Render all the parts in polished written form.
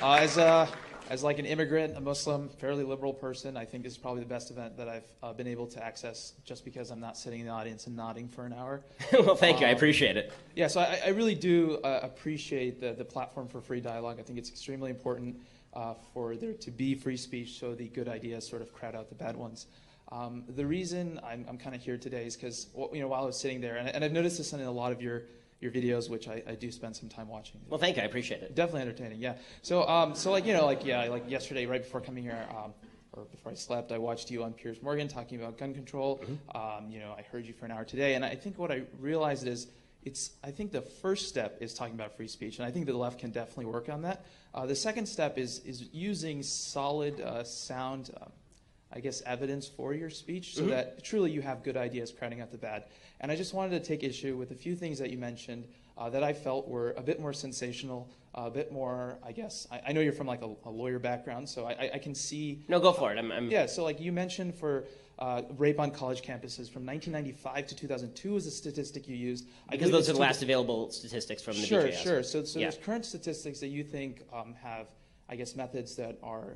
As like an immigrant, a Muslim, fairly liberal person, I think this is probably the best event that I've been able to access, just because I'm not sitting in the audience and nodding for an hour. Well, thank you. I appreciate it. Yeah, so I really do appreciate the platform for free dialogue. I think it's extremely important for there to be free speech, so the good ideas sort of crowd out the bad ones. The reason I'm kind of here today is because, while I was sitting there, and I've noticed this in a lot of your videos, which I do spend some time watching. Well, thank you. I appreciate it. Definitely entertaining, yeah. So, like yesterday, right before coming here, or before I slept, I watched you on Piers Morgan talking about gun control. I heard you for an hour today, and I think what I realized is I think the first step is talking about free speech, and I think the left can definitely work on that. The second step is using solid, sound, evidence for your speech, so that truly you have good ideas crowding out the bad. And I just wanted to take issue with a few things that you mentioned that I felt were a bit more sensational, a bit more, I know you're from like a lawyer background, so I can see. No, go for it. Yeah, so like you mentioned for rape on college campuses from 1995 to 2002 is the statistic you used. Because those are the last available statistics from the BJS. Sure. So there's current statistics that you think have, methods that are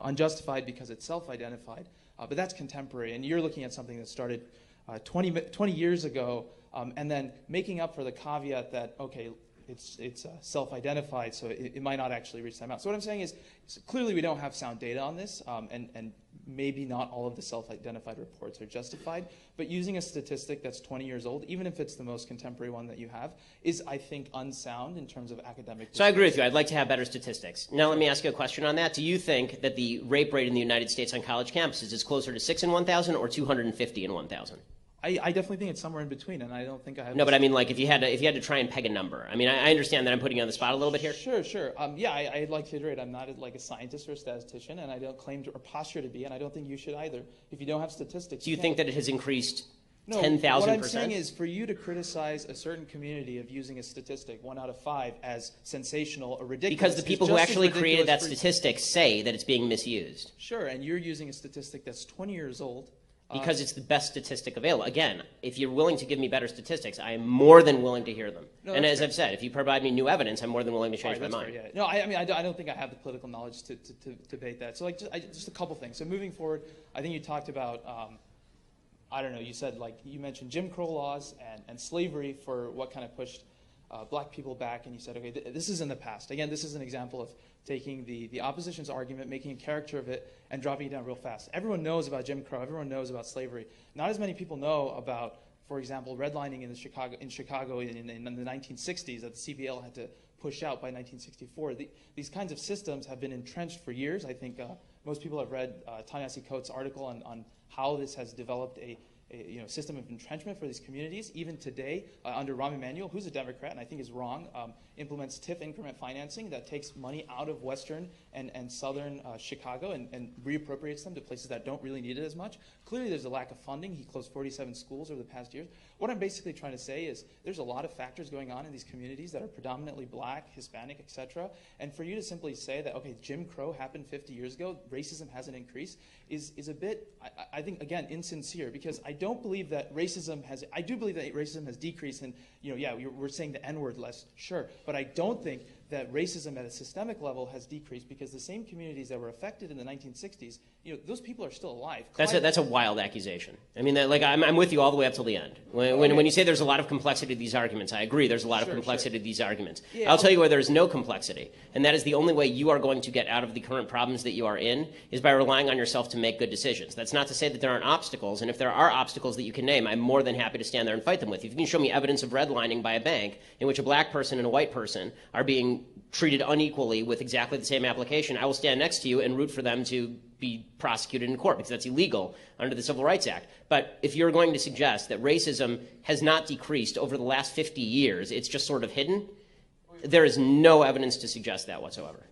unjustified because it's self-identified, but that's contemporary, and you're looking at something that started 20 years ago, and then making up for the caveat that, okay, it's self-identified, so it might not actually reach that amount. So what I'm saying is clearly we don't have sound data on this, and maybe not all of the self-identified reports are justified, but using a statistic that's 20 years old, even if it's the most contemporary one that you have, is, I think, unsound in terms of academic discourse. So I agree with you. I'd like to have better statistics. Now let me ask you a question on that. Do you think that the rape rate in the United States on college campuses is closer to 6 in 1,000 or 250 in 1,000? I definitely think it's somewhere in between, and I don't think I have. No, but I mean, like, if you had to try and peg a number. I mean, I understand that I'm putting you on the spot a little bit here. Sure. I'd like to iterate. I'm not like a scientist or a statistician, and I don't claim to or posture to be, and I don't think you should either. If you don't have statistics, do you think that it has increased 10,000%? What I'm saying is, for you to criticize a certain community of using a statistic 1 out of 5 as sensational or ridiculous, because the people who actually created that statistic say that it's being misused. Sure, and you're using a statistic that's 20 years old. Because it's the best statistic available. Again, if you're willing to give me better statistics, I am more than willing to hear them. No, and as I've said, if you provide me new evidence, I'm more than willing to change my mind. Fair, yeah. No, I don't think I have the political knowledge to debate that. So, just a couple things. So, moving forward, I think you talked about, you said, you mentioned Jim Crow laws and slavery for what kind of pushed black people back, and you said, okay, this is in the past. Again, this is an example of taking the opposition's argument, making a caricature of it, and dropping it down real fast. Everyone knows about Jim Crow. Everyone knows about slavery. Not as many people know about, for example, redlining in Chicago in the 1960s that the CPL had to push out by 1964. These kinds of systems have been entrenched for years. I think most people have read Ta-Nehisi Coates' article on how this has developed a system of entrenchment for these communities. Even today, under Rahm Emanuel, who's a Democrat and I think is wrong, implements TIF increment financing that takes money out of western and southern Chicago and reappropriates them to places that don't really need it as much. Clearly there's a lack of funding. He closed 47 schools over the past years. What I'm basically trying to say is there's a lot of factors going on in these communities that are predominantly black, Hispanic, etc. And for you to simply say that, okay, Jim Crow happened 50 years ago, racism hasn't increased, is a bit, I think, again, insincere, because I don't believe that racism has, I do believe that racism has decreased, and we're saying the N-word less, sure, but I don't think that racism at a systemic level has decreased, because the same communities that were affected in the 1960s, those people are still alive. That's a wild accusation. I mean, I'm with you all the way up till the end. When you say there's a lot of complexity to these arguments, I agree there's a lot of complexity to these arguments. Yeah, I'll tell you where there's no complexity, and that is the only way you are going to get out of the current problems that you are in is by relying on yourself to make good decisions. That's not to say that there aren't obstacles, and if there are obstacles that you can name, I'm more than happy to stand there and fight them with. If you can show me evidence of redlining by a bank in which a black person and a white person are being treated unequally with exactly the same application, I will stand next to you and root for them to be prosecuted in court, because that's illegal under the Civil Rights Act. But if you're going to suggest that racism has not decreased over the last 50 years, it's just sort of hidden, there is no evidence to suggest that whatsoever.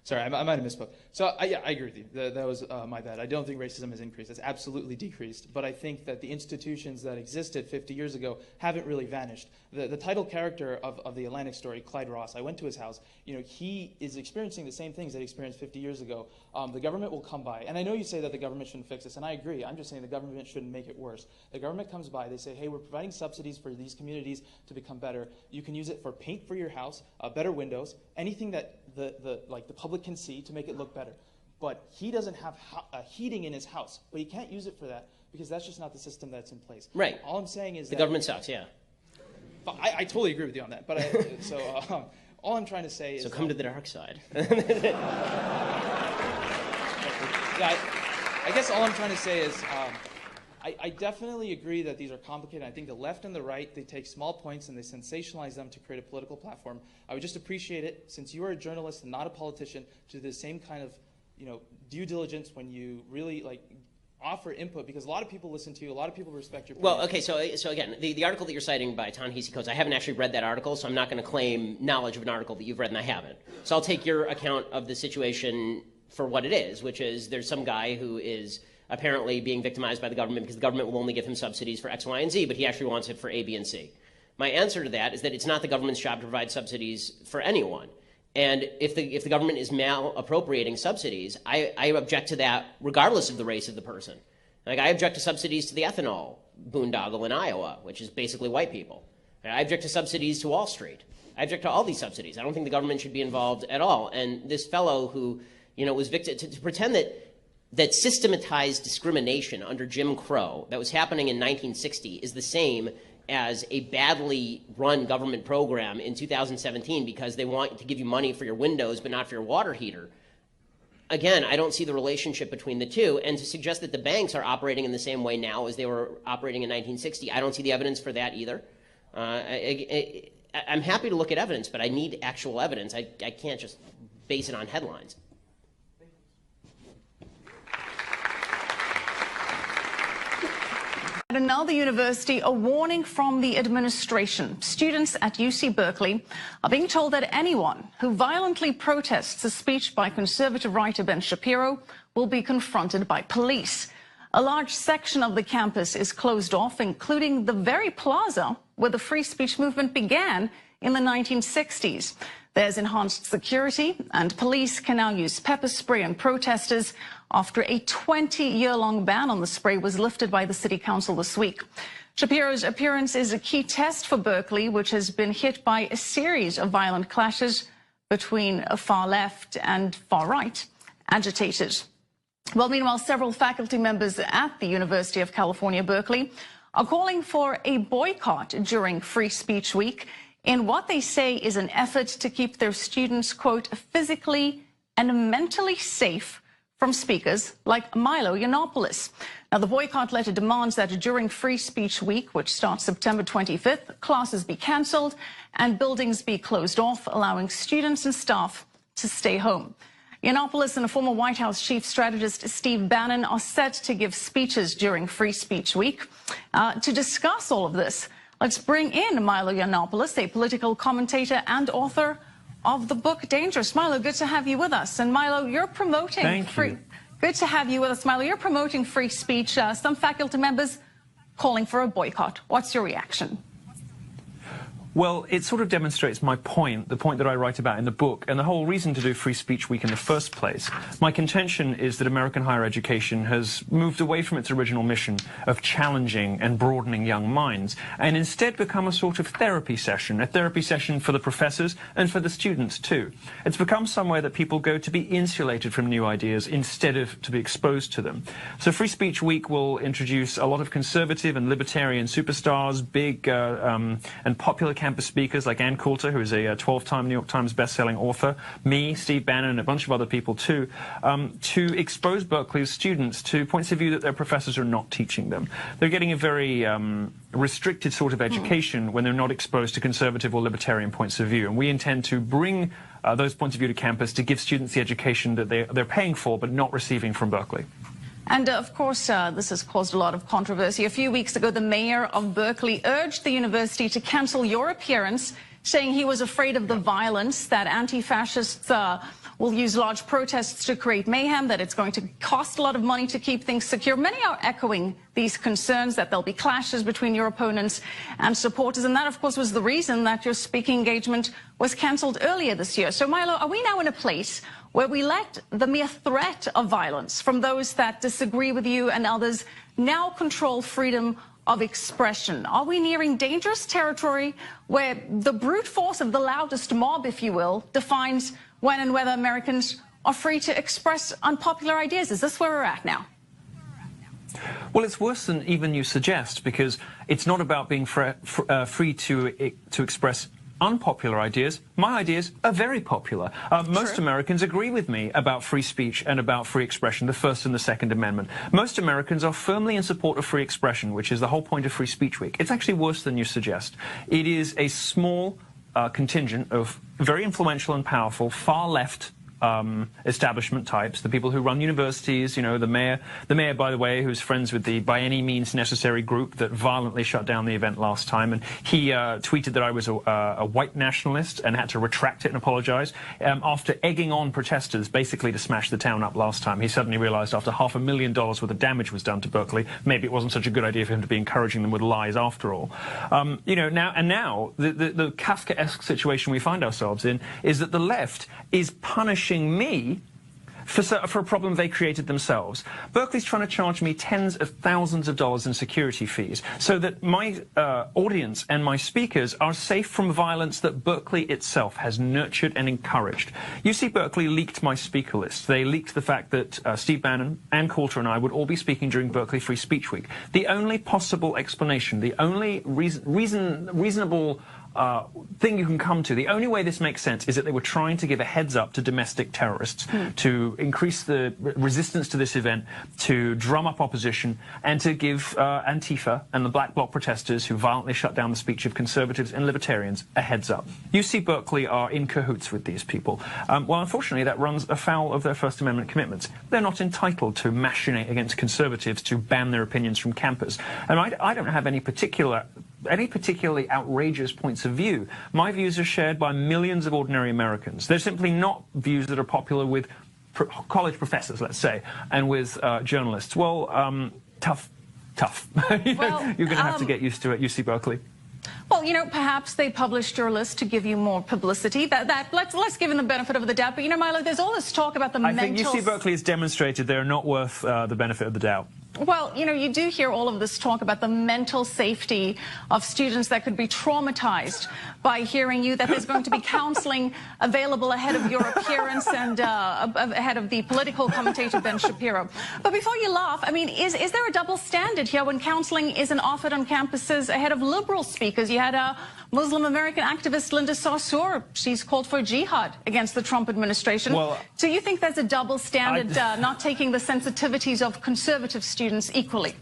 Sorry, I might have misspoke. So yeah, I agree with you. That was my bad. I don't think racism has increased. It's absolutely decreased. But I think that the institutions that existed 50 years ago haven't really vanished. The title character of the Atlantic story, Clyde Ross, I went to his house. He is experiencing the same things that he experienced 50 years ago. The government will come by. And I know you say that the government shouldn't fix this, and I agree. I'm just saying the government shouldn't make it worse. The government comes by. They say, hey, we're providing subsidies for these communities to become better. You can use it for paint for your house, better windows, anything that the public can see to make it look better. But he doesn't have heating in his house, but he can't use it for that because that's just not the system that's in place. Right. All I'm saying is the government sucks, yeah. But I totally agree with you on that. But all I'm trying to say is so come to the dark side. Yeah, I guess all I'm trying to say is I definitely agree that these are complicated. I think the left and the right, they take small points and they sensationalize them to create a political platform. I would just appreciate it, since you are a journalist and not a politician, to do the same kind of due diligence when you really offer input, because a lot of people listen to you, a lot of people respect your opinion. Well, okay, so again, the article that you're citing by Ta-Nehisi Coates, I haven't actually read that article, so I'm not going to claim knowledge of an article that you've read and I haven't. So I'll take your account of the situation for what it is, which is there's some guy who is apparently being victimized by the government because the government will only give him subsidies for X, Y, and Z, but he actually wants it for A, B, and C. My answer to that is that it's not the government's job to provide subsidies for anyone. And if the government is mal-appropriating subsidies, I object to that regardless of the race of the person. Like, I object to subsidies to the ethanol boondoggle in Iowa, which is basically white people. I object to subsidies to Wall Street. I object to all these subsidies. I don't think the government should be involved at all. And this fellow who, was victim to pretend that systematized discrimination under Jim Crow that was happening in 1960 is the same as a badly run government program in 2017 because they want to give you money for your windows but not for your water heater. Again, I don't see the relationship between the two. And to suggest that the banks are operating in the same way now as they were operating in 1960, I don't see the evidence for that either. I'm happy to look at evidence, but I need actual evidence. I can't just base it on headlines. At another university, a warning from the administration. Students at UC Berkeley are being told that anyone who violently protests a speech by conservative writer Ben Shapiro will be confronted by police. A large section of the campus is closed off, including the very plaza where the free speech movement began in the 1960s. There's enhanced security, and police can now use pepper spray on protesters after a 20-year-long ban on the spray was lifted by the city council this week. Shapiro's appearance is a key test for Berkeley, which has been hit by a series of violent clashes between far left and far right agitators. Well, meanwhile, several faculty members at the University of California, Berkeley, are calling for a boycott during Free Speech Week in what they say is an effort to keep their students, quote, physically and mentally safe from speakers like Milo Yiannopoulos. Now, the boycott letter demands that during Free Speech Week, which starts September 25th, classes be cancelled and buildings be closed off, allowing students and staff to stay home. Yiannopoulos and a former White House chief strategist, Steve Bannon, are set to give speeches during Free Speech Week. To discuss all of this, let's bring in Milo Yiannopoulos, a political commentator and author of the book Dangerous. Milo, good to have you with us. And Milo, you're promoting Good to have you with us, Milo. You're promoting free speech. Some faculty members calling for a boycott. What's your reaction? Well, it sort of demonstrates my point, the point that I write about in the book, and the whole reason to do Free Speech Week in the first place. My contention is that American higher education has moved away from its original mission of challenging and broadening young minds, and instead become a sort of therapy session, a therapy session for the professors and for the students too. It's become somewhere that people go to be insulated from new ideas instead of to be exposed to them. So Free Speech Week will introduce a lot of conservative and libertarian superstars, big and popular campus speakers like Ann Coulter, who is a 12-time New York Times best-selling author, me, Steve Bannon, and a bunch of other people too, to expose Berkeley's students to points of view that their professors are not teaching them. They're getting a very restricted sort of education when they're not exposed to conservative or libertarian points of view. And we intend to bring those points of view to campus to give students the education that they're paying for but not receiving from Berkeley. And, of course, this has caused a lot of controversy. A few weeks ago, the mayor of Berkeley urged the university to cancel your appearance, saying he was afraid of the violence, that anti-fascists will use large protests to create mayhem, that it's going to cost a lot of money to keep things secure. Many are echoing these concerns that there'll be clashes between your opponents and supporters. And that, of course, was the reason that your speaking engagement was cancelled earlier this year. So, Milo, are we now in a place where we let the mere threat of violence from those that disagree with you and others now control freedom of expression? Are we nearing dangerous territory where the brute force of the loudest mob, if you will, defines when and whether Americans are free to express unpopular ideas? Is this where we're at now? Well, it's worse than even you suggest, because it's not about being free to express unpopular ideas. My ideas are very popular. Most Americans agree with me about free speech and about free expression, the First and the Second Amendment. Most Americans are firmly in support of free expression, which is the whole point of Free Speech Week. It's actually worse than you suggest. It is a small contingent of very influential and powerful far left establishment types, the people who run universities, you know, the mayor, by the way, who's friends with the By Any Means Necessary group that violently shut down the event last time, and he tweeted that I was a white nationalist and had to retract it and apologize after egging on protesters basically to smash the town up last time. He suddenly realized after $500,000 worth of damage was done to Berkeley, maybe it wasn't such a good idea for him to be encouraging them with lies after all. You know, now the Kafkaesque situation we find ourselves in is that the left is punishing me for a problem they created themselves. Berkeley's trying to charge me tens of thousands of dollars in security fees so that my audience and my speakers are safe from violence that Berkeley itself has nurtured and encouraged. UC Berkeley leaked my speaker list. They leaked the fact that Steve Bannon, Ann Coulter, and I would all be speaking during Berkeley Free Speech Week. The only possible explanation, the only reasonable thing you can come to, the only way this makes sense is that they were trying to give a heads up to domestic terrorists to increase the resistance to this event, to drum up opposition, and to give Antifa and the Black Bloc protesters who violently shut down the speech of conservatives and libertarians a heads up. UC Berkeley are in cahoots with these people. Well, unfortunately, that runs afoul of their First Amendment commitments. They're not entitled to machinate against conservatives to ban their opinions from campus. And I don't have any particularly outrageous points of view. My views are shared by millions of ordinary Americans. They're simply not views that are popular with college professors, let's say, and with journalists. Well, tough. You're going to have to get used to it, UC Berkeley. Well, you know, perhaps they published your list to give you more publicity. Let's give them the benefit of the doubt. But, you know, Milo, there's all this talk about the mental... I think UC Berkeley has demonstrated they're not worth the benefit of the doubt. Well, you know, you do hear all of this talk about the mental safety of students that could be traumatized by hearing you, that there's going to be counseling available ahead of your appearance and ahead of the political commentator Ben Shapiro. But before you laugh, I mean, is there a double standard here when counseling isn't offered on campuses ahead of liberal speakers? You had a Muslim American activist, Linda Sarsour. She's called for jihad against the Trump administration. Well, do you think there's a double standard, not taking the sensitivities of conservative students equally?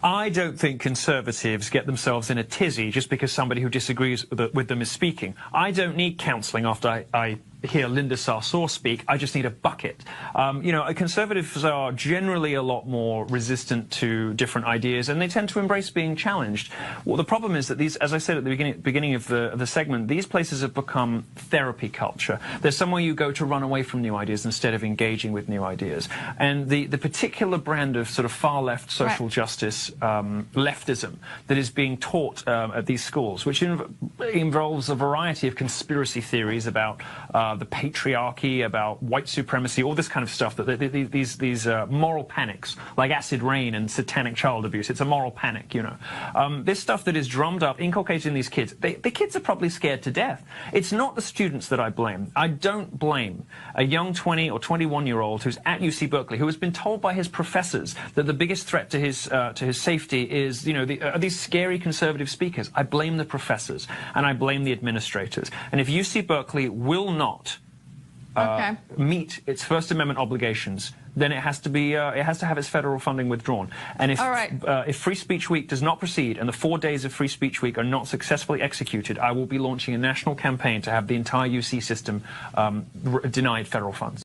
I don't think conservatives get themselves in a tizzy just because somebody who disagrees with them is speaking. I don't need counselling after I hear Linda Sarsour speak. I just need a bucket. You know, conservatives are generally a lot more resistant to different ideas, and they tend to embrace being challenged. Well, the problem is that these, as I said at the beginning of the segment, these places have become therapy culture. There's somewhere you go to run away from new ideas instead of engaging with new ideas. And the particular brand of sort of far-left social justice leftism that is being taught at these schools, which involves a variety of conspiracy theories about the patriarchy, about white supremacy, all this kind of stuff, that these moral panics, like acid rain and satanic child abuse. It's a moral panic, you know. This stuff that is drummed up, inculcated in these kids, the kids are probably scared to death. It's not the students that I blame. I don't blame a young 20 or 21-year-old who's at UC Berkeley, who has been told by his professors that the biggest threat to his safety is, you know, these scary conservative speakers. I blame the professors, and I blame the administrators. And if UC Berkeley will not meet its First Amendment obligations, then it has to be it has to have its federal funding withdrawn. And if Free Speech Week does not proceed and the 4 days of Free Speech Week are not successfully executed, I will be launching a national campaign to have the entire UC system denied federal funds.